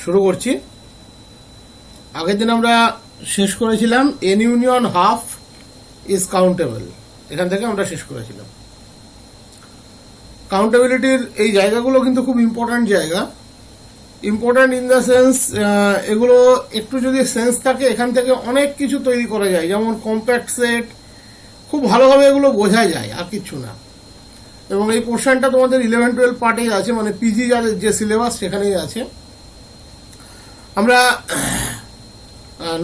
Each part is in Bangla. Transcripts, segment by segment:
শুরু করছি। আগের দিন আমরা শেষ করেছিলাম N union half is countable, এখান থেকে আমরা শেষ করেছিলাম। কাউন্টেবিলিটির এই জায়গাগুলো কিন্তু খুব ইম্পর্ট্যান্ট জায়গা। ইম্পর্ট্যান্ট ইন দ্য সেন্স, এগুলো একটু যদি সেন্স থাকে এখান থেকে অনেক কিছু তৈরি করা যায়, যেমন কম্প্যাক্ট সেট, খুব ভালোভাবে এগুলো বোঝা যায়, আর কিচ্ছু না। এবং এই পোর্শনটা তোমাদের 11-12 পার্টেই আছে, মানে পিজি যাদের যে সিলেবাস সেখানেই আছে। আমরা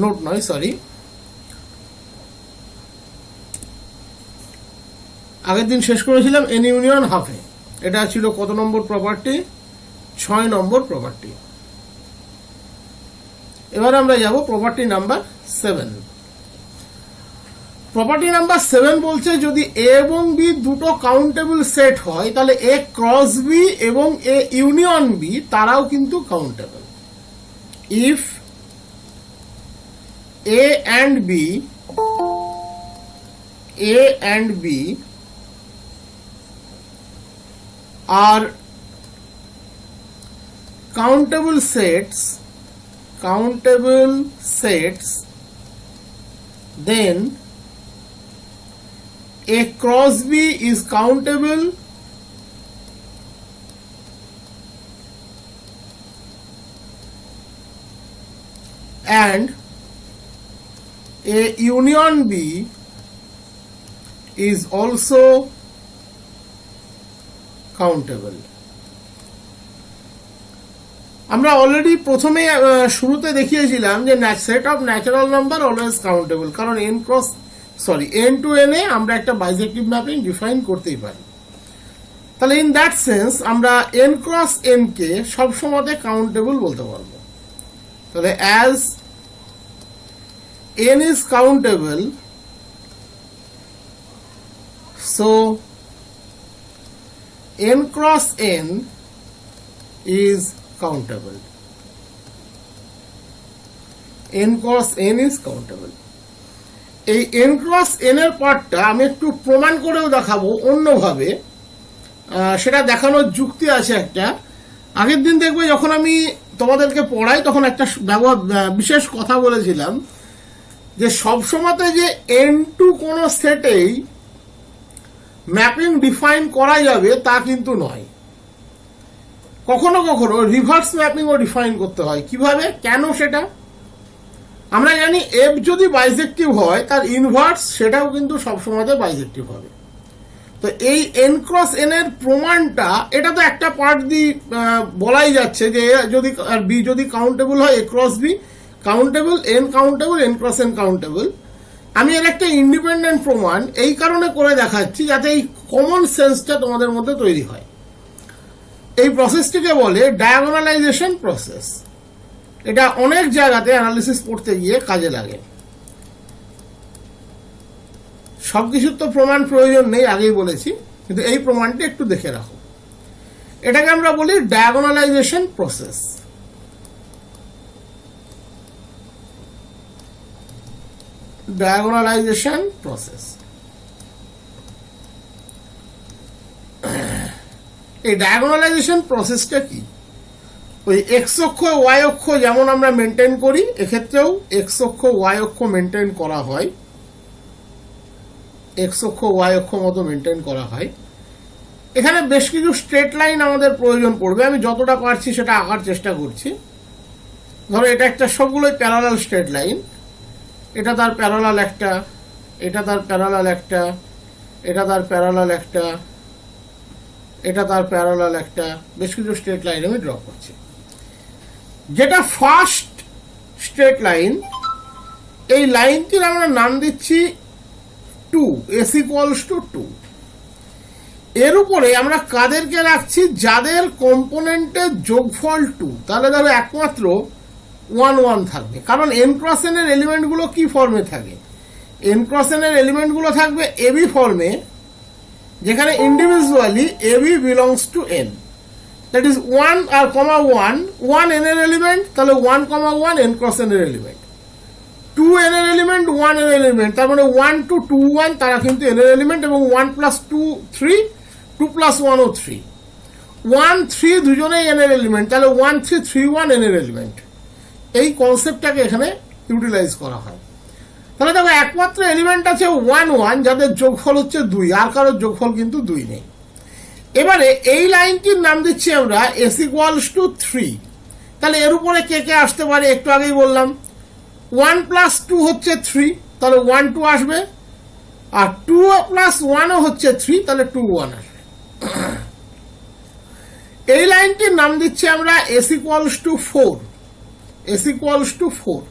নোট নয়, সরি, আগের দিন শেষ করেছিলাম এন ইউনিয়ন হাফে। এটা ছিল কত নম্বর প্রপার্টি? 6 নম্বর প্রপার্টি। এবার আমরা যাব প্রপার্টি নাম্বার 7। প্রপার্টি নাম্বার 7 বলছে যদি এ এবং বি দুটো কাউন্টেবল সেট হয় তাহলে এ ক্রস বি এবং এ ইউনিয়ন বি তারাও কিন্তু countable. If A and B are countable sets, then a cross B is countable and a union B is also countable. আমরা অলরেডি প্রথমে শুরুতে দেখিয়েছিলাম যে set of natural number always countable, কারণ এন টু এন এ আমরা একটা বাইজেক্টিভ ম্যাপিং ডিফাইন করতেই পারি। তাহলে ইন দ্যাট সেন্স আমরা এন ক্রস এন কে সবসময় কাউন্টেবল বলতে পারবো। তাহলে as an is countable, so n cross n is countable. n cross n is countable. এই n cross n এর পার্টটা আমি একটু প্রমাণ করেও দেখাবো অন্যভাবে, সেটা দেখানোর যুক্তি আছে একটা। আগের দিন দেখবে যখন আমি তোমাদেরকে পড়াই তখন একটা বিশেষ কথা বলেছিলাম যে সবসময়তে যে n2 কোনো সেটেই ম্যাপিং ডিফাইন করা যাবে তা কিন্তু নয়। কখনো কখনো রিভার্স ম্যাপিংও ডিফাইন করতে হয়। কিভাবে, কেন সেটা আমরা জানি। এফ যদি বাইজেক্টিভ হয় তার ইনভার্স সেটাও কিন্তু সবসময় বাইজেক্টিভ হবে। তো এই এন ক্রস এন এর প্রমাণটা, এটা তো একটা পার্ট দিয়ে বলাই যাচ্ছে যে যদি আর বি যদি কাউন্টেবল হয়, A cross B countable, N countable, N cross N countable. আমি এর একটা ইন্ডিপেন্ডেন্ট প্রমাণ এই কারণে করে দেখাচ্ছি যাতে এই কমন সেন্সটা তোমাদের মধ্যে তৈরি হয়। এই প্রসেসটিকে বলে ডায়াগোনালাইজেশন প্রসেস। এটা অনেক জায়গাতে অ্যানালিসিস করতে গিয়ে কাজে লাগে। সবকিছুর তো প্রমাণ প্রয়োজন নেই, আগেই বলেছি, কিন্তু এই প্রমাণটি একটু দেখে রাখো। এটাকে আমরা বলি ডায়াগোনালাইজেশন প্রসেস। Diagonalisation process. এই ডায়াগোনালাইজেশন প্রসেসটা কি? ওই এক্স অক্ষ ওয়াই অক্ষ যেমন আমরা মেনটেন করি, এক্ষেত্রেও এক্স অক্ষ ওয়াই অক্ষ মেনটেন করা হয়, এক্স অক্ষ ওয়াই অক্ষ মতো মেনটেন করা হয়। এখানে বেশ কিছু স্ট্রেট লাইন আমাদের প্রয়োজন পড়বে, আমি যতটা পারছি সেটা আঁকার চেষ্টা করছি। ধরো এটা একটা সবগুলোই প্যারালাল স্ট্রেট লাইন, এটা তার প্যারালাল একটা, এটা তার প্যারালাল একটা, এটা তার প্যারালাল একটা, এটা তার প্যারালাল একটা, বেশ কিছু স্ট্রেট লাইন আমি ড্র করছি। যেটা ফার্স্ট স্ট্রেট লাইন, এই লাইনটির আমরা নাম দিচ্ছি 2, s equals to 2। এর উপরে আমরা কাদেরকে রাখছি? যাদের কম্পোনেন্টের যোগফল 2, তাহলে ধরো একমাত্র 1 1 থাকবে। কারণ এন ক্রস এন এর এলিমেন্টগুলো কি ফর্মে থাকে? এন ক্রস এন এর এলিমেন্টগুলো থাকবে এবি ফর্মে, যেখানে individually A B belongs to N. That is 1 আর কমা 1 এন এর এলিমেন্ট, তাহলে 1, 1 এন ক্রস এন এর এলিমেন্ট। 2 এন এর এলিমেন্ট, 1 এন এর এলিমেন্ট, তার মানে 1 2 2 1 তারা কিন্তু এন এর এলিমেন্ট, এবং 1 + 2 3, 2 + 1 ও 3। 1 3 দুজনেই n এর এলিমেন্ট, তাহলে 1 3 3 1 n এর এলিমেন্ট। এই কনসেপ্টটাকে এখানে ইউটিলাইজ করা হয়। তাহলে দেখো একমাত্র এলিমেন্ট আছে 1 1 যাদের যোগফল হচ্ছে 2, আর কারোর যোগফল কিন্তু 2 নেই। এবারে এই লাইনটির নাম দিচ্ছি আমরা s ইকুয়ালস টু 3। তাহলে এর উপরে কে কে আসতে পারে একটু আগেই বললাম, 1 প্লাস 2 হচ্ছে 3, তাহলে 1 2 আসবে, আর 2 প্লাস 1ও হচ্ছে 3, তাহলে 2 1 আসবে। এই লাইনটির নাম দিচ্ছি আমরা s equals to 4। s equals to 4।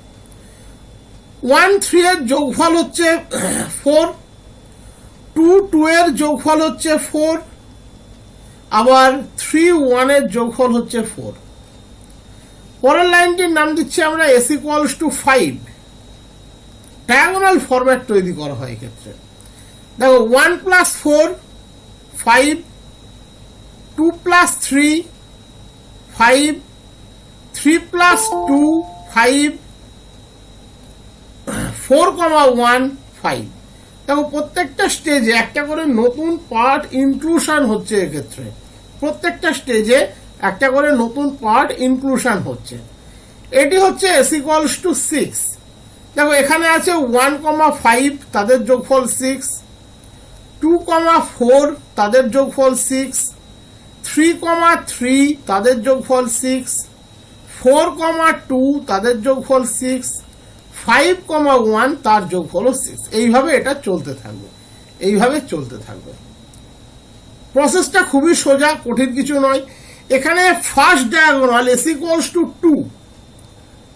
1 3 এর যোগফল হচ্ছে 4, 2 2 এর যোগফল হচ্ছে 4, আবার 3 1 এর যোগফল হচ্ছে 4। পরের লাইনটির নাম দিচ্ছি আমরা s equals to 5। Diagonal format তৈরি করা হয় এক্ষেত্রে। দেখো 1 প্লাস 4 5, 2 প্লাস 3 5, 3 প্লাস 2 5, 4 1 5। দেখো প্রত্যেকটা স্টেজে একটা করে নতুন পার্ট ইনক্লুশন হচ্ছে। এক্ষেত্রে প্রত্যেকটা স্টেজে একটা করে নতুন পার্ট ইনক্লুশন হচ্ছে। এটি হচ্ছে s ইকুয়ালস টু 6। দেখো এখানে আছে 1 5, তাদের যোগফল 6, 2 4 তাদের যোগফল 6, 3 3 তাদের যোগফল 6, 4 2 তাদের যোগফল 6, 5 1 তার যোগফল 6। এইভাবে এটা চলতে থাকবে, এইভাবে চলতে থাকবে। প্রসেসটা খুবই সোজা, কঠিন কিছু নয়। এখানে first diagonal s equals to 2,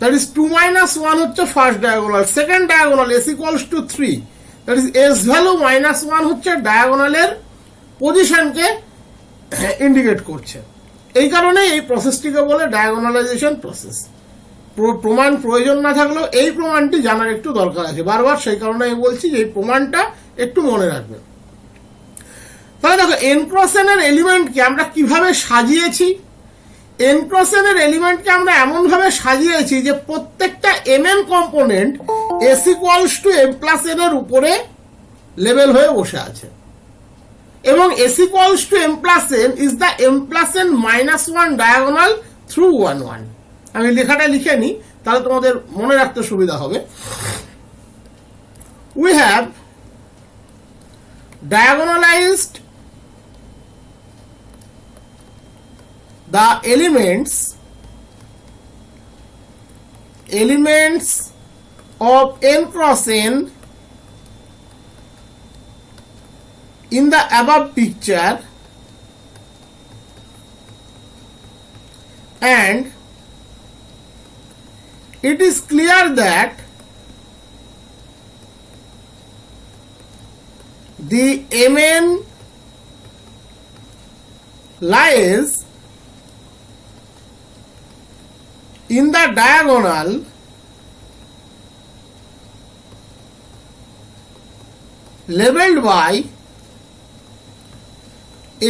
that is 2 minus 1 হচ্ছে first diagonal. Second diagonal s equals to 3, that is s value minus 1 হচ্ছে ডায়াগোনালের পজিশনকে ইন্ডিকেট করছে। এই কারণে এই প্রসেসটিকে বলে ডায়াগোনালাইজেশন প্রসেস। প্রমাণ প্রয়োজন না থাকলেও এই প্রমাণটি জানার একটু দরকার আছে বারবার, সেই কারণে আমি বলছি যে এই প্রমাণটা একটু মনে রাখবেন। তাহলে দেখো n ক্রস n এর এলিমেন্টকে আমরা কিভাবে সাজিয়েছি। n ক্রস n এর এলিমেন্টকে আমরা এমন ভাবে সাজিয়েছি যে প্রত্যেকটা mn component s equals to m plus n এর উপরে লেবেল হয়ে বসে আছে, এবং s equals to m plus n is the m plus n minus 1 diagonal through 1 1। আমি লেখাটা লিখে নিই, তাহলে তোমাদের মনে রাখতে সুবিধা হবে। We have diagonalized the elements of n cross n in the above picture, and it is clear that the mn lies in the diagonal labeled by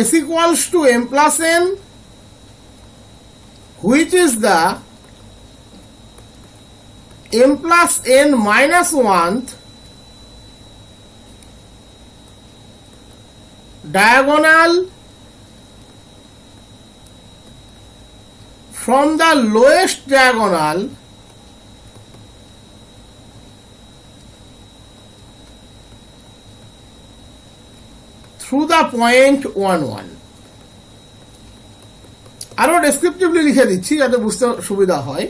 s equals to m plus n, which is the m plus n minus 1th diagonal from the lowest diagonal through the point 1 1। আরো ডেসক্রিপটিভলি লিখে দিচ্ছি যাতে বুঝতে সুবিধা হয়।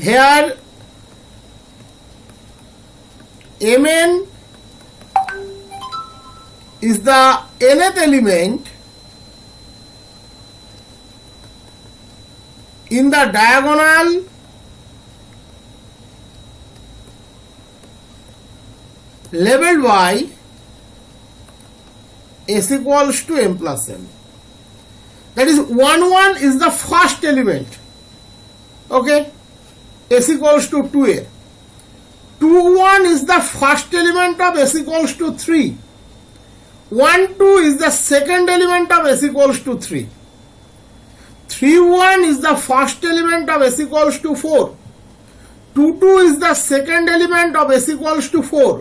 Here mn is the nth element in the diagonal labeled by s equals to m plus n. That is 1 1 is the first element. Okay, s equals to 2a. 2 1 is the first element of s equals to 3. 1 2 is the second element of s equals to 3. 3 1 is the first element of s equals to 4. 2 2 is the second element of s equals to 4.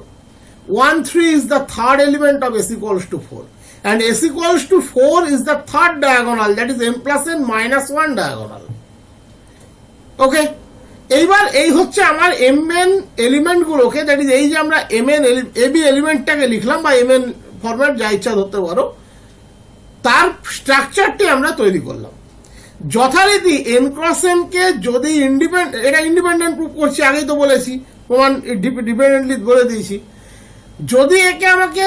1 3 is the third element of s equals to 4. and s equals to 4 is the third diagonal, that is m plus n minus 1 diagonal. ওকে, এইবার এই হচ্ছে আমার mn এলিমেন্ট গুলোকে, দ্যাট ইজ এই যে আমরা mn ab এলিমেন্টটাকে লিখলাম বা mn ফরম্যাট যা ইচ্ছা ধরতে পারো, তার স্ট্রাকচারটি আমরা তৈরি করলাম। যথারীতি n ক্রস n কে যদি ইন্ডিপেন্ডেন্ট প্রুভ করছি, আগেই তো বলেছি, প্রমাণ ডিপেন্ডেন্টলি বলে দিয়েছি। যদি একে আমাকে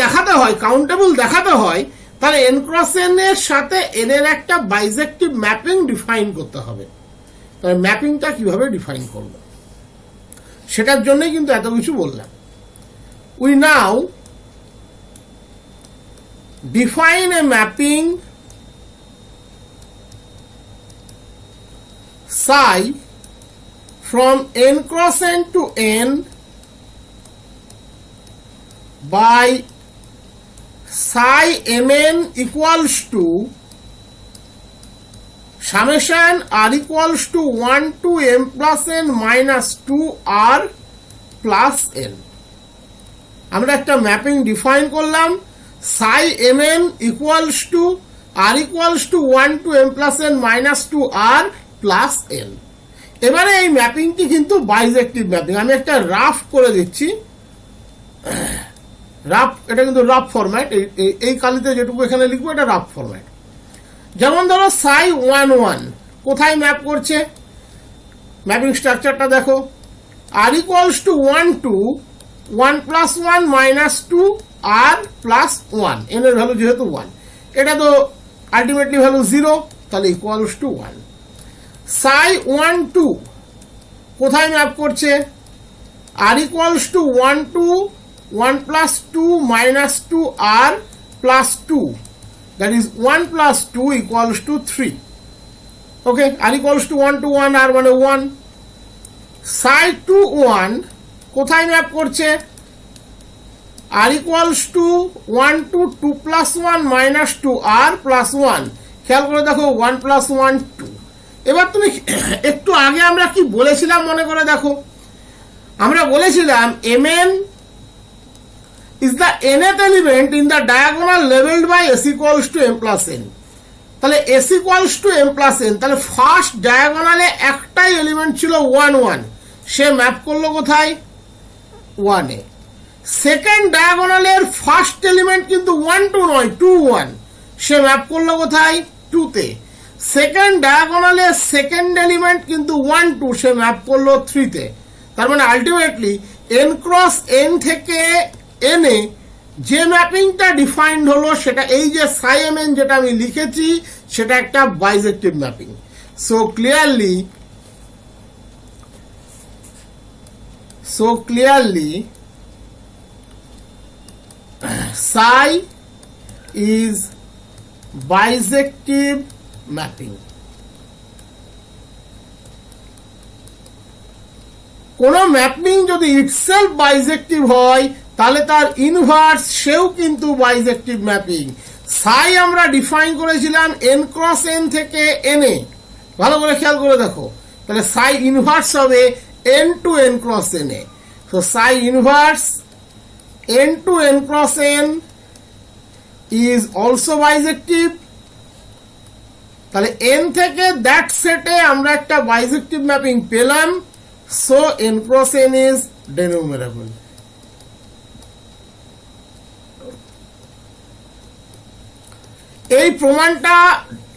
দেখাতে হয়, কাউন্টেবল দেখাতে হয়, তাহলে n ক্রস n এর সাথে n এর একটা বাইজেক্টিভ ম্যাপিং ডিফাইন করতে হবে। তাহলে ম্যাপিংটা কিভাবে ডিফাইন করব, সেটার জন্যই কিন্তু এত কিছু বললাম। We now define a mapping psi from n cross n to n by psi mn equals to summation r equals to 1 to m plus n minus 2 r plus n। আমরা একটা ম্যাপিং ডিফাইন করলাম, psi mn equals to r equals to 1 to m plus n minus 2 r plus N. এবারে এই ম্যাপিংটি কিন্তু বাইজেক্টিভ ম্যাপিং। আমি একটা রাফ করে দিচ্ছি, রাফ, এটা কিন্তু রাফ ফরম্যাট, এই কালিতে যেটুকু এখানে লিখবো এটা রাফ ফরম্যাট। যেমন ধরো সাই 1 1 কোথায় ম্যাপ করছে, ম্যাপিং স্ট্রাকচারটা দেখো, R equals to 1 to 1 plus 1 minus 2 R plus 1, N এর ভ্যালু যেহেতু 1, এটা তো আলটিমেটলি ভ্যালু 0, তাহলে ইকুয়ালস টু 1। সাই 1 2 কোথায় ম্যাপ করছে, R equals to 1 to 1 plus 2 minus 2 R plus 2, that is 1 plus 2 equals to 3। Okay, R equals to 1 to 1 R মানে 1। সাই 2 1 কোথায় ম্যাপ করছে, R equals to 1 to 2 plus 1 minus 2 R plus 1, খেয়াল করে দেখো 1 প্লাস 1 2। এবার তুমি একটু আগে আমরা কি বলেছিলাম মনে করে দেখো, আমরা বলেছিলাম mn is the nth element in the diagonal labeled by s equals to m plus n। তাহলে s equals to m plus n, তাহলে ফার্স্ট ডায়াগোনালে একটাই এলিমেন্ট ছিল 1 1, সে ম্যাপ করলো কোথায়, 1 এ। সেকেন্ড ডায়াগোনালের ফার্স্ট এলিমেন্ট কিন্তু 1 2 নয়, 2 1, সে ম্যাপ করলো কোথায়, 2 তে। সেকেন্ড ডায়াগোনালে সেকেন্ড এলিমেন্ট কিন্তু 1 2, সে ম্যাপ করলো 3 তে। তার মানে আলটিমেটলি n ক্রস n থেকে n এ যে ম্যাপিংটা ডিফাইন্ড হলো, সেটা এই যে সাই mn যেটা আমি লিখেছি, সেটা একটা bijective mapping. So clearly psi is bisective mapping. কোন ম্যাপিং যদি ইটসেলফ বাইজেক্টিভ হয়, তাহলে তার ইনভার্স সেও কিন্তু বাইজেক্টিভ ম্যাপিং। সাই আমরা ডিফাইন করেছিলাম n ক্রস n থেকে n এ, ভালো করে খেয়াল করে দেখো, তাহলে সাই ইনভার্স হবে n to n cross n এ। তো psi inverse n to n cross n is also bisective। তাহলে n থেকে দ্যাট সেটে আমরা একটা বাইজেক্টিভ ম্যাপিং পেলাম, so n cross n is denumerable। এই প্রমাণটা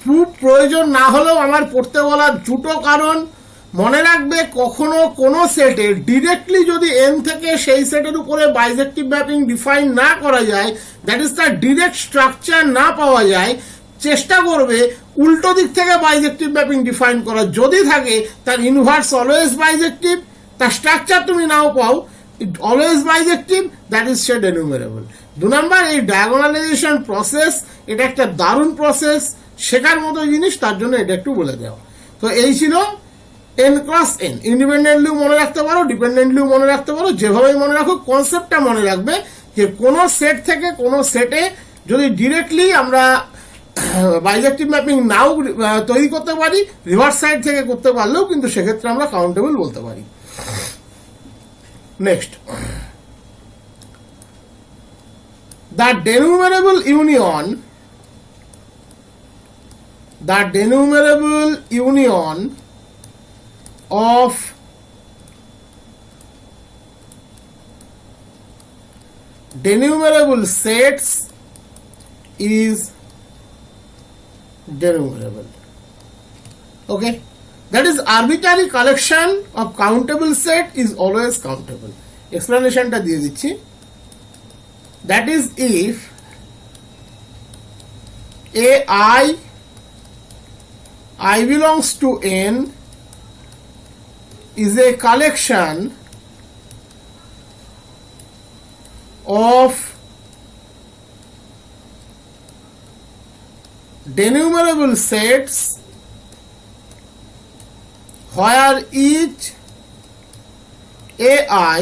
খুব প্রয়োজন না হলেও আমার পড়তে বলার দুটো কারণ। মনে রাখবে, কখনো কোনো সেটে ডিরেক্টলি যদি n থেকে সেই সেটের উপরে বাইজেক্টিভ ম্যাপিং ডিফাইন না করা যায়, দ্যাট ইজ তার ডিরেক্ট স্ট্রাকচার না পাওয়া যায়, চেষ্টা করবে উল্টো দিক থেকে বাইজেক্টিভ ম্যাপিং ডিফাইন করা। যদি থাকে তার ইনভার্স অলওয়েজ বাইজেক্টিভ, তার স্ট্রাকচার তুমি নাও পাও, always bijective, that is say denumerable. 2 number, এই ডায়াগোনালাইজেশন প্রসেস, এটা একটা দারুণ প্রসেস, শেখার মতো জিনিস, তার জন্য এটা একটু বলে দেওয়া। তো এই ছিল n ক্রস n। ইন্ডিপেন্ডেন্টলিও মনে রাখতে পারো, ডিপেন্ডেন্টলিও মনে রাখতে পারো, যেভাবেই মনে রাখো, কনসেপ্টটা মনে রাখবে যে কোনো সেট থেকে কোনো সেটে যদি ডিরেক্টলি আমরা বাইজেক্টিভ ম্যাপিং নাও তৈরি করতে পারি, রিভার্স সাইড থেকে করতে পারলেও কিন্তু সেক্ষেত্রে আমরা কাউন্টেবল বলতে পারি। Next, the denumerable union of denumerable sets is denumerable. Okay, that is arbitrary collection of countable set is always countable. Explanation টা দিয়ে দিচ্ছি. That is if I belongs to n is a collection of denumerable sets where each AI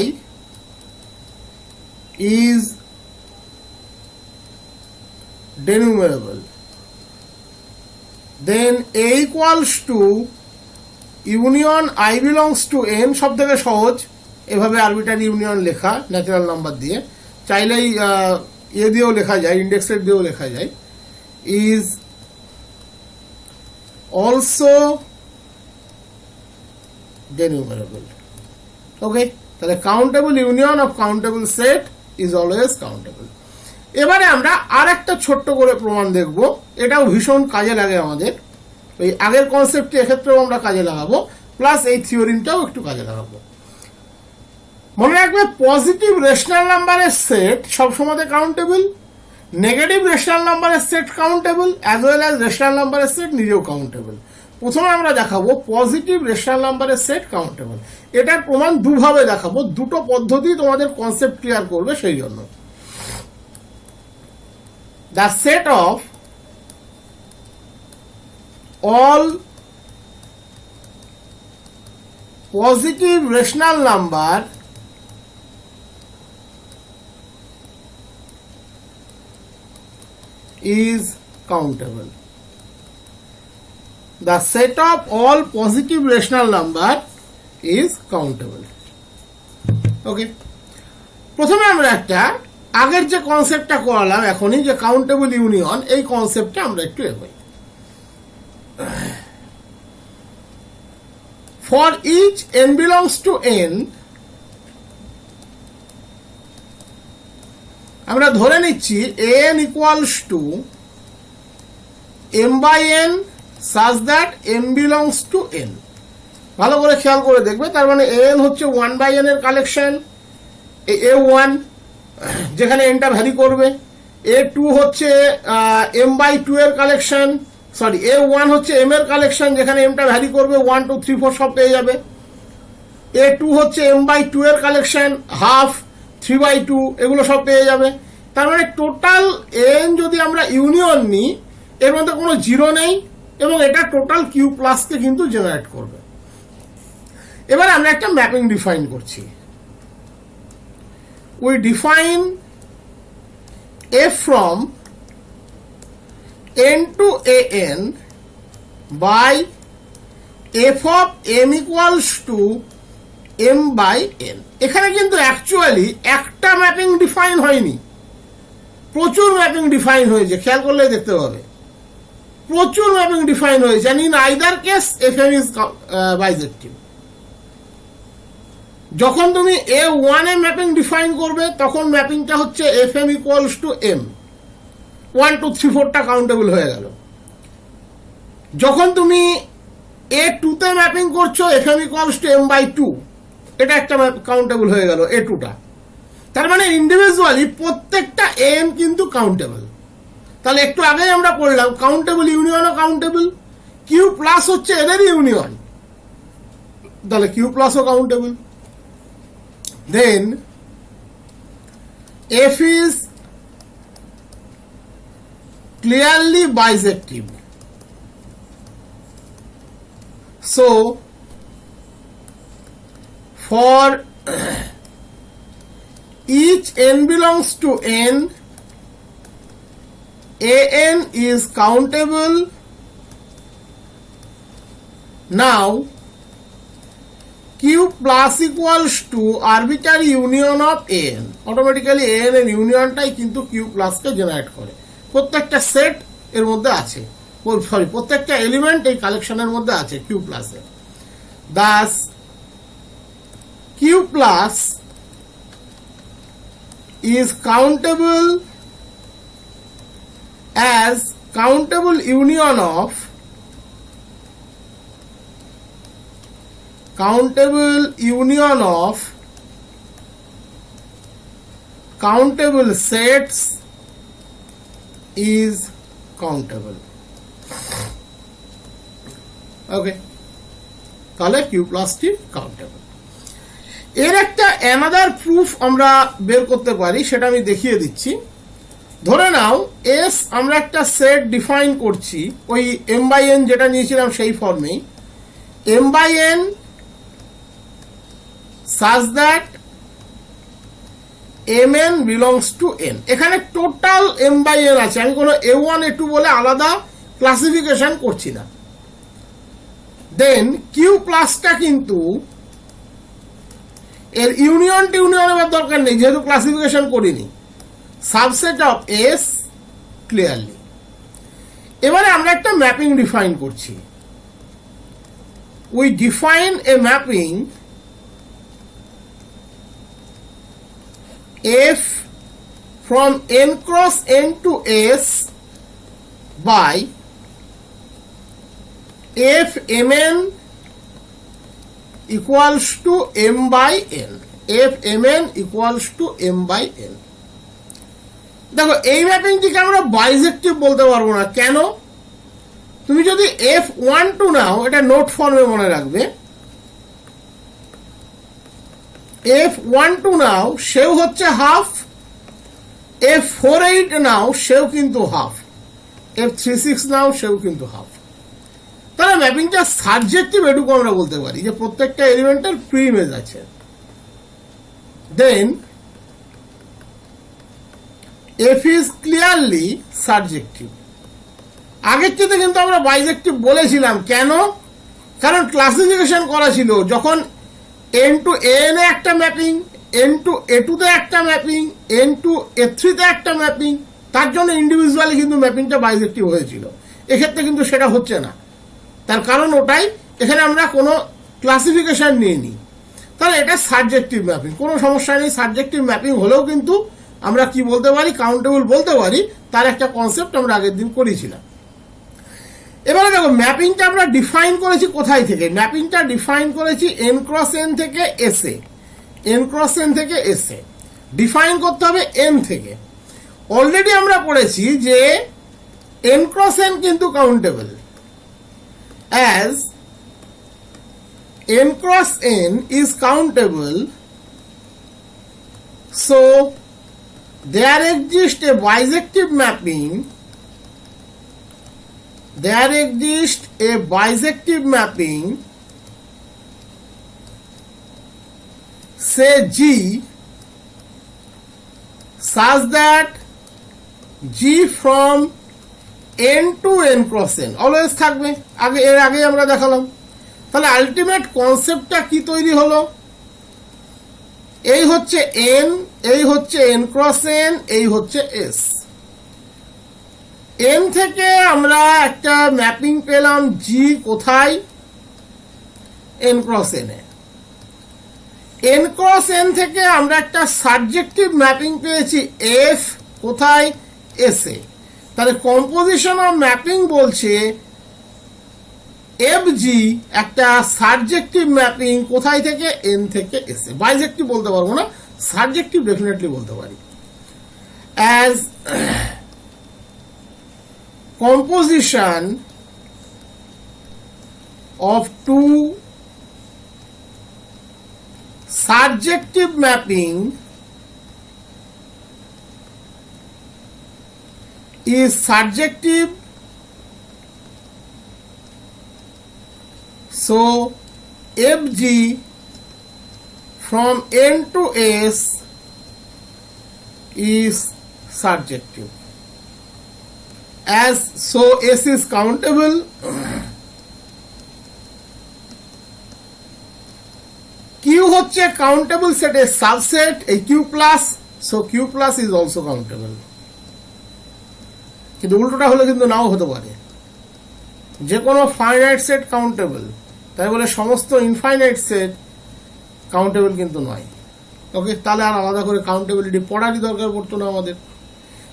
is denumerable, then A equals to union I belongs to n. সব থেকে সহজ এভাবে আরবিটারি ইউনিয়ন লেখা ন্যাচারাল নাম্বার দিয়ে, চাইলেই দিয়েও লেখা যায়, ইন্ডেক্সের দিয়েও লেখা যায়, ইজ অলসো denumerable. ওকে, তাহলে countable union of countable set is always countable. এবারে আমরা আর একটা ছোট্ট করে প্রমাণ দেখব, এটাও ভীষণ কাজে লাগে আমাদের. এই আগের কনসেপ্টটি এক্ষেত্রেও আমরা কাজে লাগাবো, প্লাস এই থিওরিটাও একটু কাজে লাগাবো. মনে রাখবে, পজিটিভ রেশনাল নাম্বারের সেট সবসময় কাউন্টেবল, নেগেটিভ রেশনাল নাম্বারের set countable, as well as rational নাম্বারের সেট নিজেও কাউন্টেবল. প্রথমে আমরা দেখাবো পজিটিভ রেশনাল নাম্বারের সেট কাউন্টেবল. এটার প্রমাণ দুভাবে দেখাবো, দুটো পদ্ধতি তোমাদের কনসেপ্ট ক্লিয়ার করবে সেই জন্য. The set of all positive rational number is countable. The set of all positive rational number is countable. Okay, প্রথমে আমরা একটা আগের যে কনসেপ্টটা করালাম এখনই, যে কাউন্টেবল ইউনিয়ন, এই কনসেপ্টটা আমরা একটু এগোই. For each n belongs to n, আমরা ধরে নিচ্ছি an equals to m by n such that m belongs to n. ভালো করে খেয়াল করে দেখবে, তার মানে an হচ্ছে 1 by n এর কালেকশন, a1 যেখানে nটা ভ্যারি করবে, a2 হচ্ছে m by 2 এর কালেকশন, সরি a1 হচ্ছে m এর কালেকশন যেখানে mটা ভ্যারি করবে 1 2 3 4 সব পেয়ে যাবে, a2 হচ্ছে m by 2 এর কালেকশন, হাফ 3/2 এগুলো সব পেয়ে যাবে. তার মানে টোটাল n যদি আমরা ইউনিয়ন নিই, এর মধ্যে কোনো জিরো নেই এবং এটা টোটাল কিউ প্লাসকে কিন্তু জেনারেট করবে. এবার আমরা একটা ম্যাপিং ডিফাইন করছি. We define f from n to an by f of m equals to m by n. এখানে কিন্তু অ্যাকচুয়ালি একটা ম্যাপিং ডিফাইন হয়নি, প্রচুর ম্যাপিং ডিফাইন হয়েছে, খেয়াল করলে দেখতে পাবে প্রচুর ম্যাপিং ডিফাইন হয়েছে. In either case fm is বাইজেক্টিভ. যখন তুমি a1 এ ম্যাপিং ডিফাইন করবে তখন ম্যাপিংটা হচ্ছে fm ইকুয়ালস টু m, 1 2 3 4টা কাউন্টেবল হয়ে গেল. যখন তুমি a2 তে ম্যাপিং করছো fm equals to m by 2, এটা একটা কাউন্টেবল হয়ে গেল a2টা. তার মানে ইন্ডিভিজুয়ালি প্রত্যেকটা n কিন্তু কাউন্টেবল. তাহলে একটু আগে আমরা পড়লাম কাউন্টেবল ইউনিয়নও কাউন্টেবল, কিউ প্লাস হচ্ছে এদেরই ইউনিয়ন, তাহলে কিউ প্লাসও countable. Then f is clearly bisective. So for each n belongs to n, an is countable. Now Q plus equals to arbitrary union of n, automatically n এর ইউনিয়নটাই কিন্তু Q প্লাস কে জেনারেট করে। প্রত্যেকটা সেট এর মধ্যে আছে, সরি প্রত্যেকটা এলিমেন্ট এই কালেকশনের মধ্যে আছে Q প্লাস এর। Das Q plus is countable as countable union of countable sets is countable. ওকে, তাহলে কিউ প্লাসটি কাউন্টেবল। এর একটা অ্যানাদার প্রুফ আমরা বের করতে পারি, সেটা আমি দেখিয়ে দিচ্ছি। ধরে নাও এস আমরা একটা সেট ডিফাইন করছি, ওই এম বাই এন যেটা নিয়েছিলাম সেই ফর্মেই, M by N such that mn belongs to n। এখানে টোটাল m বাই n আছে, আমি কোনো a1 a2 বলে আলাদা ক্লাসিফিকেশন করছি না। দেন কিউ প্লাসটা কিন্তু এর ইউনিয়ন টিউনিয়নের দরকার নেই, যেহেতু ক্লাসিফিকেশন করিনি, সাবসেট অফ এস ক্লিয়ারলি। এবারে আমরা একটা ম্যাপিং ডিফাইন করছি। We define a mapping F from n cross n to S by F mn equals to m by n, F mn equals to m by n। দেখো এই ম্যাপিংটিকে আমরা বাইজেক্টিভ বলতে পারবো না, কেন? তুমি যদি F12 নাও, এটা নোট ফর্মে মনে রাখবে, F12 নাও সেও হচ্ছে হাফ, F48 নাও সেও কিন্তু হাফ, F36 নাও সেও কিন্তু হাফ। তাহলে ম্যাপিংটা সাবজেক্টিভ এটুকু আমরা বলতে পারি যে প্রত্যেকটা এলিমেন্টের প্রি ইমেজ আছে। দেন F ইজ ক্লিয়ারলি সাবজেক্টিভ। আগের চেয়ে কিন্তু আমরা বাইজেক্টিভ বলেছিলাম, কেন? কারণ ক্লাসিফিকেশন করা ছিল, যখন n টু n এ একটা ম্যাপিং, n টু a2 তে একটা ম্যাপিং, n টু a3 তে একটা ম্যাপিং, তার জন্য ইন্ডিভিজুয়ালি কিন্তু ম্যাপিংটা বাইজেক্টিভ হয়েছিল। এক্ষেত্রে কিন্তু সেটা হচ্ছে না, তার কারণ ওটাই, এখানে আমরা কোনো ক্লাসিফিকেশন নিইনি, তাহলে এটা সাবজেক্টিভ ম্যাপিং, কোনো সমস্যা নেই। সাবজেক্টিভ ম্যাপিং হলেও কিন্তু আমরা কি বলতে পারি, কাউন্টেবল বলতে পারি, তার একটা কনসেপ্ট আমরা আগের দিন করেছিলাম। এবারে দেখো ম্যাপিংটা আমরা ডিফাইন করেছি কোথায় থেকে? ম্যাপিংটা ডিফাইন করেছি n ক্রস n থেকে s এ, n ক্রস n থেকে s এ ডিফাইন করতে হবে n থেকে। অলরেডি আমরা পড়েছি যে n ক্রস n কিন্তু countable, as n cross n is countable, so there exists a bisective mapping, there exists a bisective mapping, say G, such that G from n to n cross n always থাকবে। এর আগে আমরা দেখালাম। তাহলে আলটিমেট কনসেপ্টটা কি তৈরি হলো? এই হচ্ছে n, এই হচ্ছে n ক্রস n, এই হচ্ছে s। n থেকে আমরা একটা ম্যাপিং পেলাম g, কোথায়? n ক্রস n এ। n ক্রস n থেকে আমরা একটা সাবজেক্টিভ ম্যাপিং পেয়েছি f, কোথায়? s এ। তাহলে কম্পোজিশন অফ ম্যাপিং বলছে fg একটা সাবজেক্টিভ ম্যাপিং, কোথায় থেকে? n থেকে s এ। বাইজেক্টিভ বলতে পারবো না, সাবজেক্টিভ ডেফিনেটলি বলতে পারি। As composition of two subjective mapping is subjective, so fg from n to s is subjective, as so s is countable, হচ্ছে কাউন্টেবল সেটের সাবসেট এই Q plus, so Q plus is also countable. কিন্তু উল্টোটা হলে কিন্তু নাও হতে পারে, যে কোনো ফাইনাইট সেট কাউন্টেবল, তাই বলে সমস্ত ইনফাইনাইট সেট কাউন্টেবল কিন্তু নয়। ওকে, তাহলে আর আলাদা করে কাউন্টেবিলিটি পড়ারই দরকার পড়তো না আমাদের।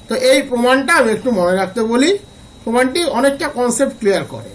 তো এই প্রমাণটা আমি একটু মনে রাখতে বলি, প্রমাণটি অনেকটা কনসেপ্ট ক্লিয়ার করে।